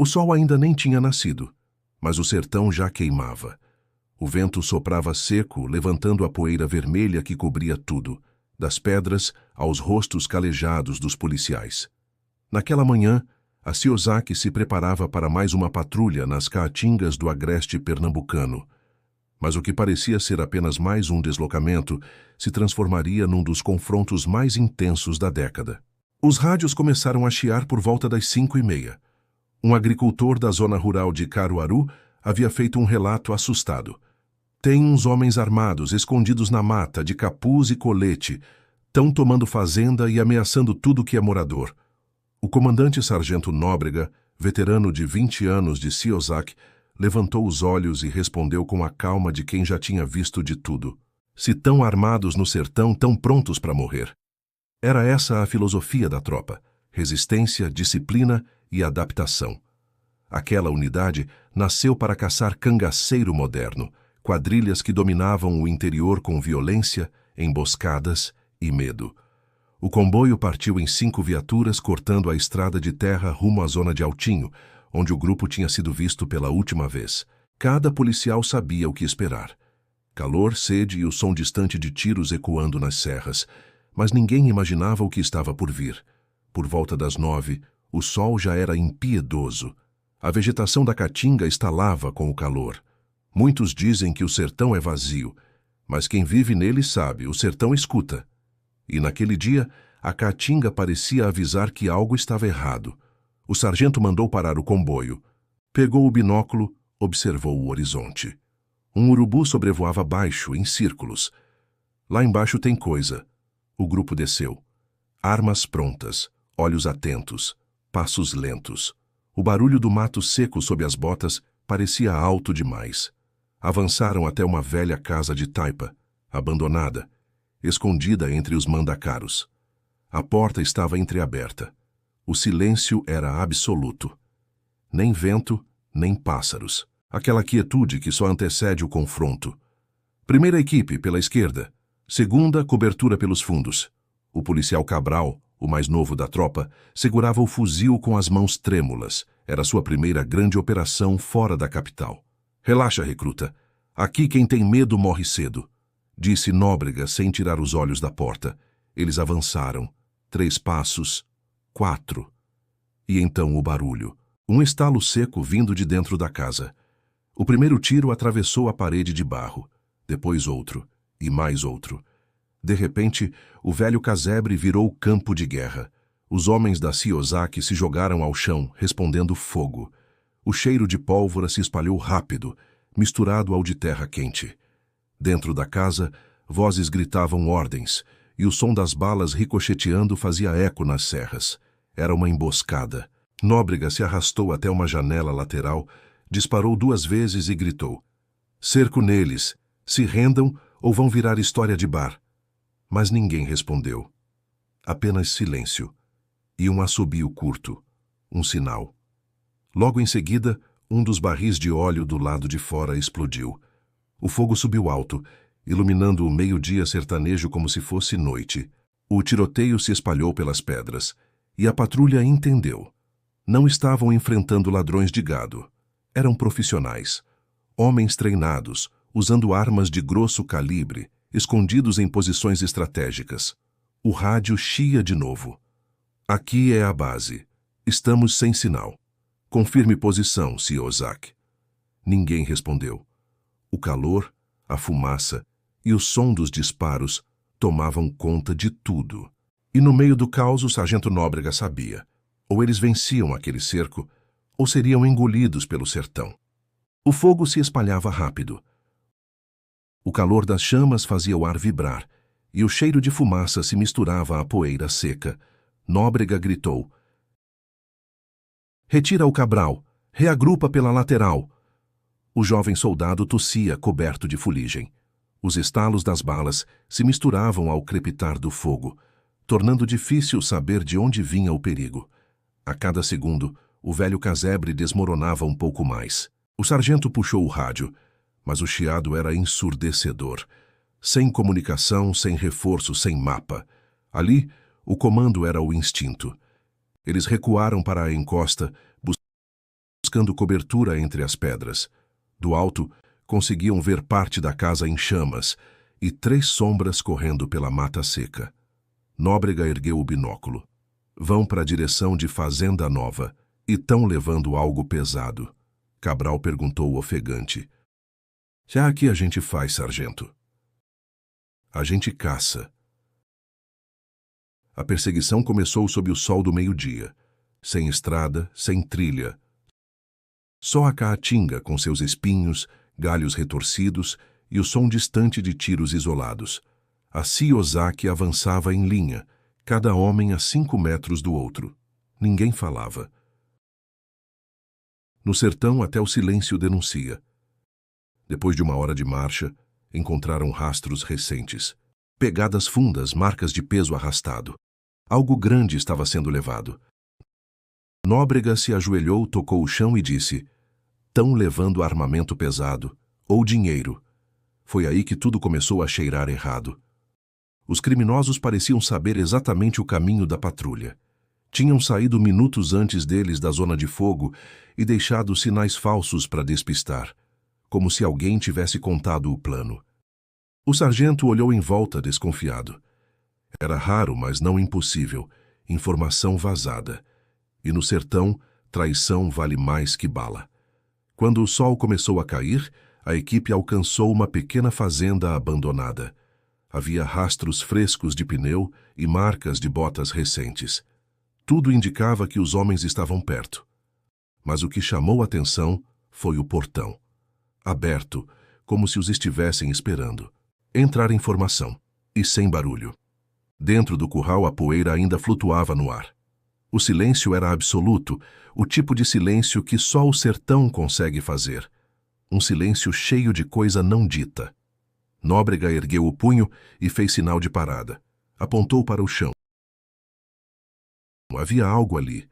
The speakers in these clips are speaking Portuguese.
O sol ainda nem tinha nascido, mas o sertão já queimava. O vento soprava seco, levantando a poeira vermelha que cobria tudo, das pedras aos rostos calejados dos policiais. Naquela manhã, a Ciosaki se preparava para mais uma patrulha nas caatingas do agreste pernambucano. Mas o que parecia ser apenas mais um deslocamento se transformaria num dos confrontos mais intensos da década. Os rádios começaram a chiar por volta das 5h30. Um agricultor da zona rural de Caruaru havia feito um relato assustado. Tem uns homens armados escondidos na mata, de capuz e colete, tão tomando fazenda e ameaçando tudo que é morador. O comandante Sargento Nóbrega, veterano de 20 anos de Ciosaki, levantou os olhos e respondeu com a calma de quem já tinha visto de tudo. Se tão armados no sertão, tão prontos para morrer. Era essa a filosofia da tropa: resistência, disciplina e adaptação. Aquela unidade nasceu para caçar cangaceiro moderno, quadrilhas que dominavam o interior com violência, emboscadas e medo. O comboio partiu em 5 viaturas, cortando a estrada de terra rumo à zona de Altinho, onde o grupo tinha sido visto pela última vez. Cada policial sabia o que esperar. Calor, sede e o som distante de tiros ecoando nas serras. Mas ninguém imaginava o que estava por vir. Por volta das 9, o sol já era impiedoso. A vegetação da caatinga estalava com o calor. Muitos dizem que o sertão é vazio, mas quem vive nele sabe, o sertão escuta. E naquele dia, a caatinga parecia avisar que algo estava errado. O sargento mandou parar o comboio. Pegou o binóculo, observou o horizonte. Um urubu sobrevoava baixo, em círculos. Lá embaixo tem coisa. O grupo desceu. Armas prontas, olhos atentos, passos lentos. O barulho do mato seco sob as botas parecia alto demais. Avançaram até uma velha casa de taipa, abandonada, escondida entre os mandacaros. A porta estava entreaberta. O silêncio era absoluto. Nem vento, nem pássaros. Aquela quietude que só antecede o confronto. Primeira equipe, pela esquerda. Segunda, cobertura pelos fundos. O policial Cabral, o mais novo da tropa, segurava o fuzil com as mãos trêmulas. Era sua primeira grande operação fora da capital. Relaxa, recruta. Aqui quem tem medo morre cedo, disse Nóbrega sem tirar os olhos da porta. Eles avançaram. 3 passos. 4. E então o barulho. Um estalo seco vindo de dentro da casa. O primeiro tiro atravessou a parede de barro. Depois outro. E mais outro. De repente, o velho casebre virou campo de guerra. Os homens da Ciosaki se jogaram ao chão, respondendo fogo. O cheiro de pólvora se espalhou rápido, misturado ao de terra quente. Dentro da casa, vozes gritavam ordens, e o som das balas ricocheteando fazia eco nas serras. Era uma emboscada. Nóbrega se arrastou até uma janela lateral, disparou 2 vezes e gritou: "Cerco neles! Se rendam ou vão virar história de bar." Mas ninguém respondeu. Apenas silêncio. E um assobio curto. Um sinal. Logo em seguida, um dos barris de óleo do lado de fora explodiu. O fogo subiu alto, iluminando o meio-dia sertanejo como se fosse noite. O tiroteio se espalhou pelas pedras, e a patrulha entendeu. Não estavam enfrentando ladrões de gado. Eram profissionais. Homens treinados, usando armas de grosso calibre, escondidos em posições estratégicas. O rádio chia de novo. "Aqui é a base. Estamos sem sinal. Confirme posição, Ciosaki." Ninguém respondeu. O calor, a fumaça e o som dos disparos tomavam conta de tudo. E no meio do caos o sargento Nóbrega sabia. Ou eles venciam aquele cerco, ou seriam engolidos pelo sertão. O fogo se espalhava rápido. O calor das chamas fazia o ar vibrar, e o cheiro de fumaça se misturava à poeira seca. Nóbrega gritou: "Retira o Cabral! Reagrupa pela lateral!" O jovem soldado tossia, coberto de fuligem. Os estalos das balas se misturavam ao crepitar do fogo, tornando difícil saber de onde vinha o perigo. A cada segundo, o velho casebre desmoronava um pouco mais. O sargento puxou o rádio, mas o chiado era ensurdecedor. Sem comunicação, sem reforço, sem mapa. Ali, o comando era o instinto. Eles recuaram para a encosta, buscando cobertura entre as pedras. Do alto, conseguiam ver parte da casa em chamas e 3 sombras correndo pela mata seca. Nóbrega ergueu o binóculo. Vão para a direção de Fazenda Nova e tão levando algo pesado. Cabral perguntou ofegante. Já que a gente faz, sargento? A gente caça. A perseguição começou sob o sol do meio-dia, sem estrada, sem trilha. Só a caatinga com seus espinhos, galhos retorcidos e o som distante de tiros isolados. A Ciozaki avançava em linha, cada homem a 5 metros do outro. Ninguém falava. No sertão até o silêncio denuncia. Depois de 1 hora de marcha, encontraram rastros recentes. Pegadas fundas, marcas de peso arrastado. Algo grande estava sendo levado. Nóbrega se ajoelhou, tocou o chão e disse: "Tão levando armamento pesado, ou dinheiro." Foi aí que tudo começou a cheirar errado. Os criminosos pareciam saber exatamente o caminho da patrulha. Tinham saído minutos antes deles da zona de fogo e deixado sinais falsos para despistar, como se alguém tivesse contado o plano. O sargento olhou em volta desconfiado. Era raro, mas não impossível, informação vazada. E no sertão, traição vale mais que bala. Quando o sol começou a cair, a equipe alcançou uma pequena fazenda abandonada. Havia rastros frescos de pneu e marcas de botas recentes. Tudo indicava que os homens estavam perto. Mas o que chamou a atenção foi o portão. Aberto, como se os estivessem esperando. Entrar informação, e sem barulho. Dentro do curral a poeira ainda flutuava no ar. O silêncio era absoluto, o tipo de silêncio que só o sertão consegue fazer. Um silêncio cheio de coisa não dita. Nóbrega ergueu o punho e fez sinal de parada. Apontou para o chão. Havia algo ali.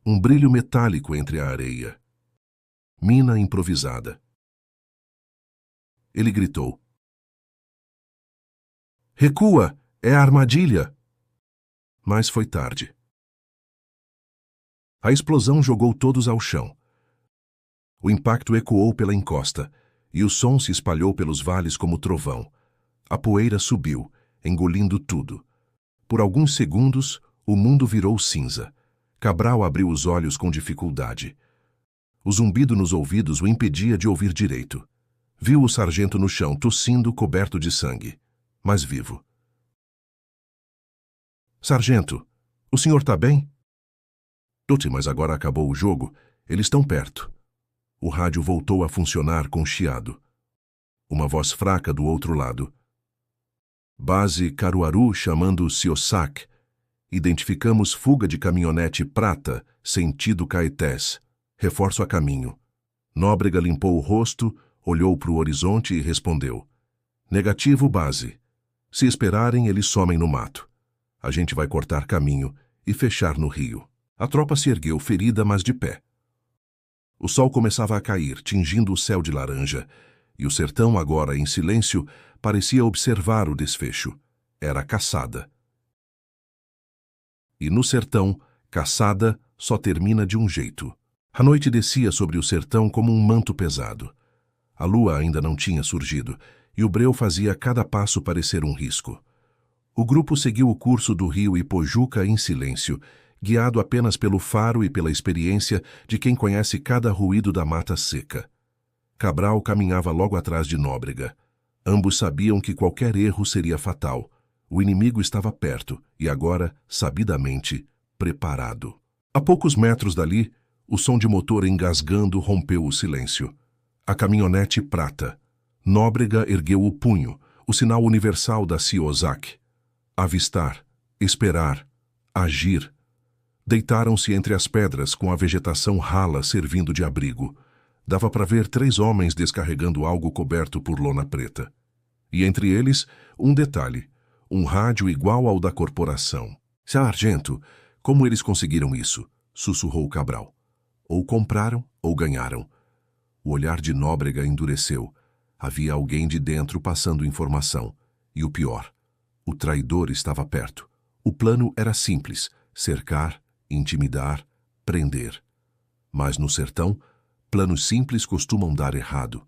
Um brilho metálico entre a areia. Mina improvisada. Ele gritou. "Recua! É a armadilha!" Mas foi tarde. A explosão jogou todos ao chão. O impacto ecoou pela encosta, e o som se espalhou pelos vales como trovão. A poeira subiu, engolindo tudo. Por alguns segundos, o mundo virou cinza. Cabral abriu os olhos com dificuldade. O zumbido nos ouvidos o impedia de ouvir direito. Viu o sargento no chão, tossindo, coberto de sangue, mas vivo. "Sargento, o senhor tá bem?" "Tuti, mas agora acabou o jogo. Eles estão perto." O rádio voltou a funcionar com chiado. Uma voz fraca do outro lado. "Base Caruaru chamando Ciossac. Identificamos fuga de caminhonete prata, sentido Caetés. Reforço a caminho." Nóbrega limpou o rosto, olhou para o horizonte e respondeu. "Negativo, base. Se esperarem, eles somem no mato. A gente vai cortar caminho e fechar no rio." A tropa se ergueu, ferida, mas de pé. O sol começava a cair, tingindo o céu de laranja, e o sertão, agora em silêncio, parecia observar o desfecho. Era caçada. E no sertão, caçada só termina de um jeito. A noite descia sobre o sertão como um manto pesado. A lua ainda não tinha surgido, e o breu fazia cada passo parecer um risco. O grupo seguiu o curso do rio Ipojuca em silêncio, guiado apenas pelo faro e pela experiência de quem conhece cada ruído da mata seca. Cabral caminhava logo atrás de Nóbrega. Ambos sabiam que qualquer erro seria fatal. O inimigo estava perto e agora, sabidamente, preparado. A poucos metros dali, o som de motor engasgando rompeu o silêncio. A caminhonete prata. Nóbrega ergueu o punho, o sinal universal da Ciossac. Avistar, esperar, agir. Deitaram-se entre as pedras com a vegetação rala servindo de abrigo. Dava para ver 3 homens descarregando algo coberto por lona preta. E entre eles, um detalhe, um rádio igual ao da corporação. "Sargento, como eles conseguiram isso?" sussurrou Cabral. "Ou compraram ou ganharam." O olhar de Nóbrega endureceu. Havia alguém de dentro passando informação. E o pior, o traidor estava perto. O plano era simples: cercar, intimidar, prender. Mas no sertão, planos simples costumam dar errado.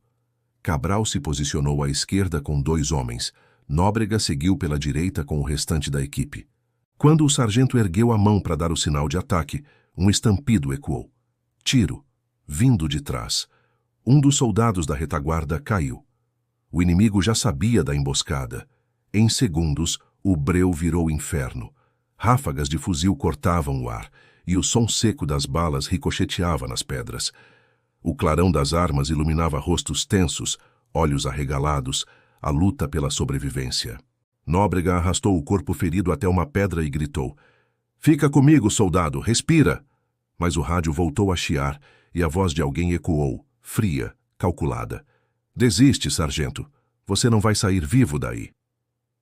Cabral se posicionou à esquerda com 2 homens. Nóbrega seguiu pela direita com o restante da equipe. Quando o sargento ergueu a mão para dar o sinal de ataque, um estampido ecoou. Tiro, vindo de trás. Um dos soldados da retaguarda caiu. O inimigo já sabia da emboscada. Em segundos, o breu virou inferno. Ráfagas de fuzil cortavam o ar, e o som seco das balas ricocheteava nas pedras. O clarão das armas iluminava rostos tensos, olhos arregalados, a luta pela sobrevivência. Nóbrega arrastou o corpo ferido até uma pedra e gritou: "Fica comigo, soldado, respira!" Mas o rádio voltou a chiar e a voz de alguém ecoou, fria, calculada. "Desiste, sargento. Você não vai sair vivo daí."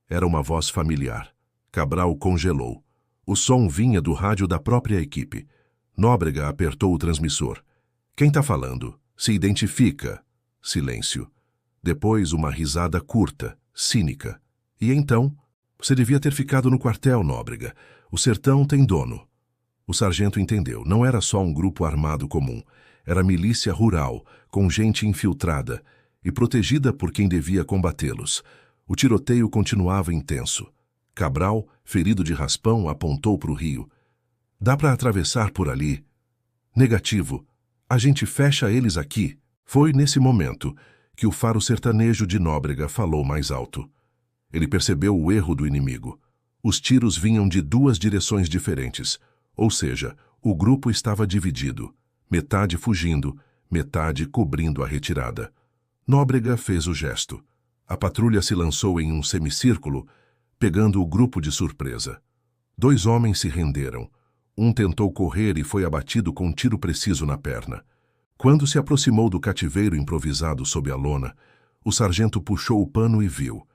Era uma voz familiar. Cabral congelou. O som vinha do rádio da própria equipe. Nóbrega apertou o transmissor. "Quem tá falando? Se identifica." Silêncio. Depois uma risada curta, cínica. "E então? Você devia ter ficado no quartel, Nóbrega. O sertão tem dono." O sargento entendeu. Não era só um grupo armado comum. Era milícia rural, com gente infiltrada e protegida por quem devia combatê-los. O tiroteio continuava intenso. Cabral, ferido de raspão, apontou para o rio. "Dá para atravessar por ali?" "Negativo. A gente fecha eles aqui." Foi nesse momento que o faro sertanejo de Nóbrega falou mais alto. Ele percebeu o erro do inimigo. Os tiros vinham de 2 direções diferentes, ou seja, o grupo estava dividido, metade fugindo, metade cobrindo a retirada. Nóbrega fez o gesto. A patrulha se lançou em um semicírculo, pegando o grupo de surpresa. 2 homens se renderam. Um tentou correr e foi abatido com um tiro preciso na perna. Quando se aproximou do cativeiro improvisado sob a lona, o sargento puxou o pano e viu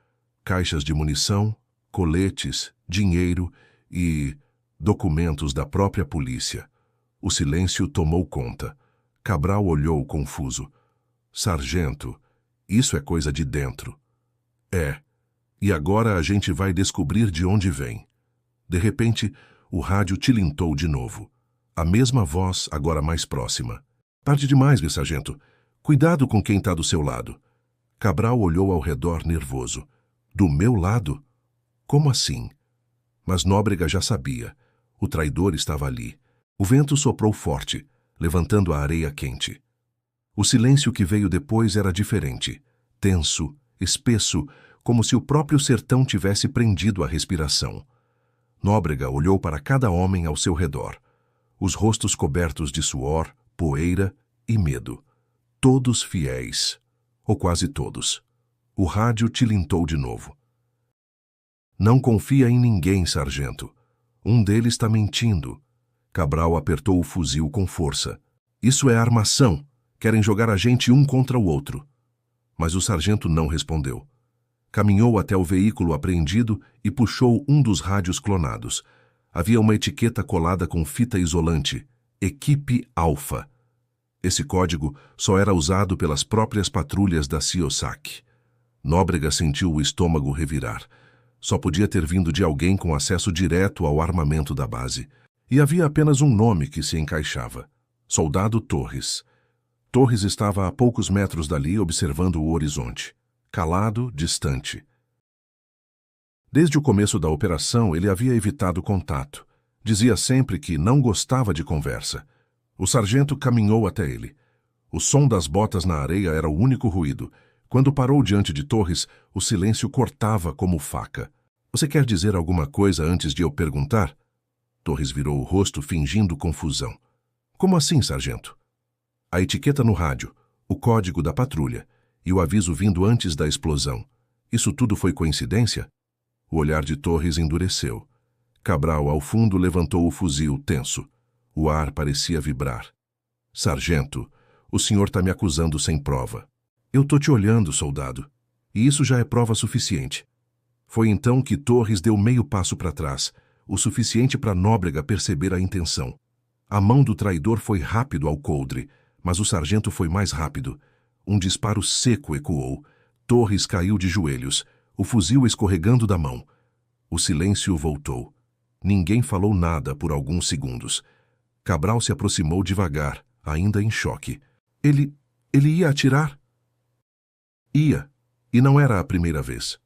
caixas de munição, coletes, dinheiro e documentos da própria polícia. O silêncio tomou conta. Cabral olhou confuso. "Sargento, isso é coisa de dentro." "É. E agora a gente vai descobrir de onde vem." De repente, o rádio tilintou de novo. A mesma voz, agora mais próxima. "Tarde demais, meu sargento. Cuidado com quem está do seu lado." Cabral olhou ao redor nervoso. "Do meu lado? Como assim?" Mas Nóbrega já sabia. O traidor estava ali. O vento soprou forte, levantando a areia quente. O silêncio que veio depois era diferente. Tenso, espesso, como se o próprio sertão tivesse prendido a respiração. Nóbrega olhou para cada homem ao seu redor. Os rostos cobertos de suor, poeira e medo. Todos fiéis. Ou quase todos. O rádio tilintou de novo. "Não confia em ninguém, sargento. Um deles está mentindo." Cabral apertou o fuzil com força. "Isso é armação. Querem jogar a gente um contra o outro." Mas o sargento não respondeu. Caminhou até o veículo apreendido e puxou um dos rádios clonados. Havia uma etiqueta colada com fita isolante. Equipe Alfa. Esse código só era usado pelas próprias patrulhas da CIOSAC. Nóbrega sentiu o estômago revirar. Só podia ter vindo de alguém com acesso direto ao armamento da base. E havia apenas um nome que se encaixava. Soldado Torres. Torres estava a poucos metros dali observando o horizonte. Calado, distante. Desde o começo da operação, ele havia evitado contato. Dizia sempre que não gostava de conversa. O sargento caminhou até ele. O som das botas na areia era o único ruído. Quando parou diante de Torres, o silêncio cortava como faca. "Você quer dizer alguma coisa antes de eu perguntar?" Torres virou o rosto, fingindo confusão. "Como assim, sargento?" "A etiqueta no rádio, o código da patrulha e o aviso vindo antes da explosão. Isso tudo foi coincidência?" O olhar de Torres endureceu. Cabral, ao fundo, levantou o fuzil, tenso. O ar parecia vibrar. "Sargento, o senhor está me acusando sem prova." "Eu tô te olhando, soldado. E isso já é prova suficiente." Foi então que Torres deu meio passo para trás, o suficiente para Nóbrega perceber a intenção. A mão do traidor foi rápido ao coldre, mas o sargento foi mais rápido. Um disparo seco ecoou. Torres caiu de joelhos, o fuzil escorregando da mão. O silêncio voltou. Ninguém falou nada por alguns segundos. Cabral se aproximou devagar, ainda em choque. Ele ia atirar? Ia, e não era a primeira vez.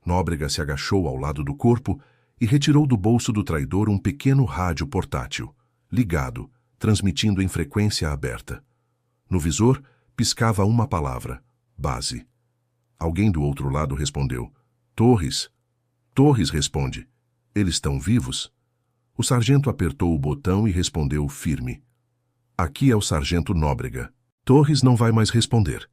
Nóbrega se agachou ao lado do corpo e retirou do bolso do traidor um pequeno rádio portátil, ligado, transmitindo em frequência aberta. No visor, piscava uma palavra: base. Alguém do outro lado respondeu: Torres. Torres responde: eles estão vivos? O sargento apertou o botão e respondeu firme: aqui é o sargento Nóbrega. Torres não vai mais responder.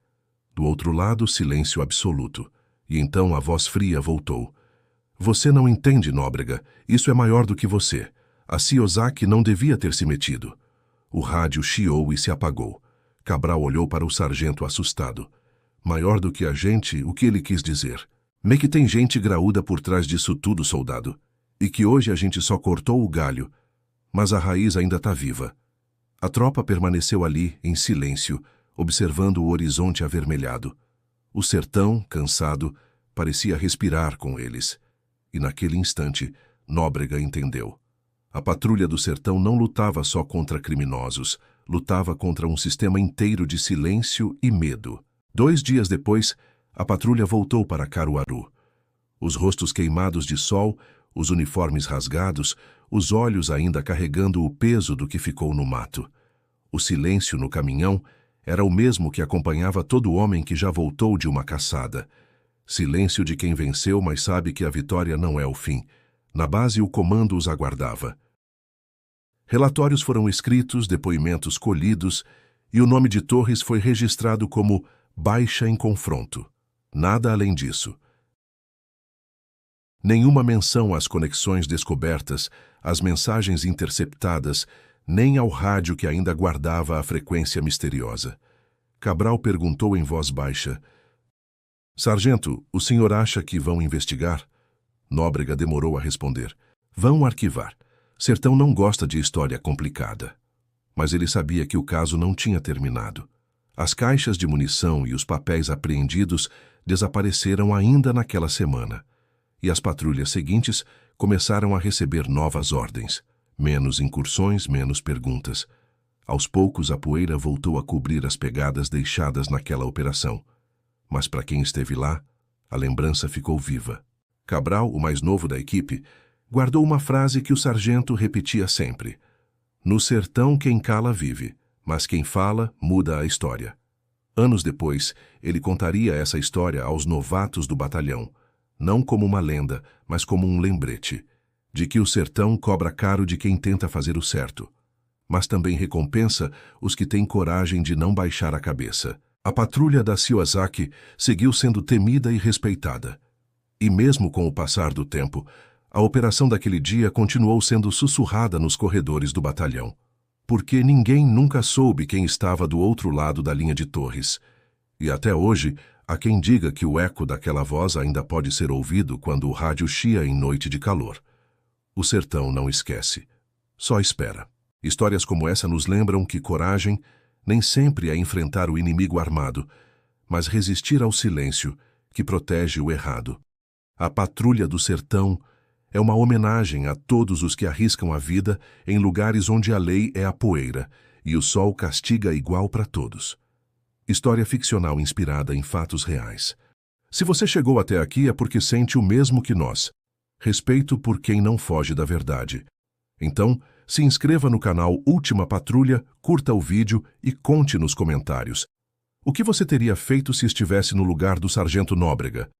Do outro lado, silêncio absoluto. E então a voz fria voltou: você não entende, Nóbrega. Isso é maior do que você. A Chiosaki não devia ter se metido. O rádio chiou e se apagou. Cabral olhou para o sargento assustado. Maior do que a gente, o que ele quis dizer? Me que tem gente graúda por trás disso tudo, soldado. E que hoje a gente só cortou o galho, mas a raiz ainda está viva. A tropa permaneceu ali, em silêncio, observando o horizonte avermelhado. O sertão, cansado, parecia respirar com eles. E naquele instante, Nóbrega entendeu. A patrulha do sertão não lutava só contra criminosos, lutava contra um sistema inteiro de silêncio e medo. 2 dias depois, a patrulha voltou para Caruaru. Os rostos queimados de sol, os uniformes rasgados, os olhos ainda carregando o peso do que ficou no mato. O silêncio no caminhão era o mesmo que acompanhava todo homem que já voltou de uma caçada. Silêncio de quem venceu, mas sabe que a vitória não é o fim. Na base, o comando os aguardava. Relatórios foram escritos, depoimentos colhidos, e o nome de Torres foi registrado como baixa em confronto. Nada além disso. Nenhuma menção às conexões descobertas, às mensagens interceptadas, nem ao rádio que ainda guardava a frequência misteriosa. Cabral perguntou em voz baixa: sargento, o senhor acha que vão investigar? Nóbrega demorou a responder: vão arquivar. Sertão não gosta de história complicada. Mas ele sabia que o caso não tinha terminado. As caixas de munição e os papéis apreendidos desapareceram ainda naquela semana. E as patrulhas seguintes começaram a receber novas ordens. Menos incursões, menos perguntas. Aos poucos, a poeira voltou a cobrir as pegadas deixadas naquela operação. Mas para quem esteve lá, a lembrança ficou viva. Cabral, o mais novo da equipe, guardou uma frase que o sargento repetia sempre: no sertão quem cala vive, mas quem fala muda a história. Anos depois, ele contaria essa história aos novatos do batalhão, não como uma lenda, mas como um lembrete, de que o sertão cobra caro de quem tenta fazer o certo, mas também recompensa os que têm coragem de não baixar a cabeça. A patrulha da Chiosaki seguiu sendo temida e respeitada. E mesmo com o passar do tempo, a operação daquele dia continuou sendo sussurrada nos corredores do batalhão, porque ninguém nunca soube quem estava do outro lado da linha de Torres. E até hoje, há quem diga que o eco daquela voz ainda pode ser ouvido quando o rádio chia em noite de calor. O sertão não esquece, só espera. Histórias como essa nos lembram que coragem nem sempre é enfrentar o inimigo armado, mas resistir ao silêncio que protege o errado. A Patrulha do Sertão é uma homenagem a todos os que arriscam a vida em lugares onde a lei é a poeira e o sol castiga igual para todos. História ficcional inspirada em fatos reais. Se você chegou até aqui é porque sente o mesmo que nós. Respeito por quem não foge da verdade. Então, se inscreva no canal Última Patrulha, curta o vídeo e conte nos comentários. O que você teria feito se estivesse no lugar do Sargento Nóbrega?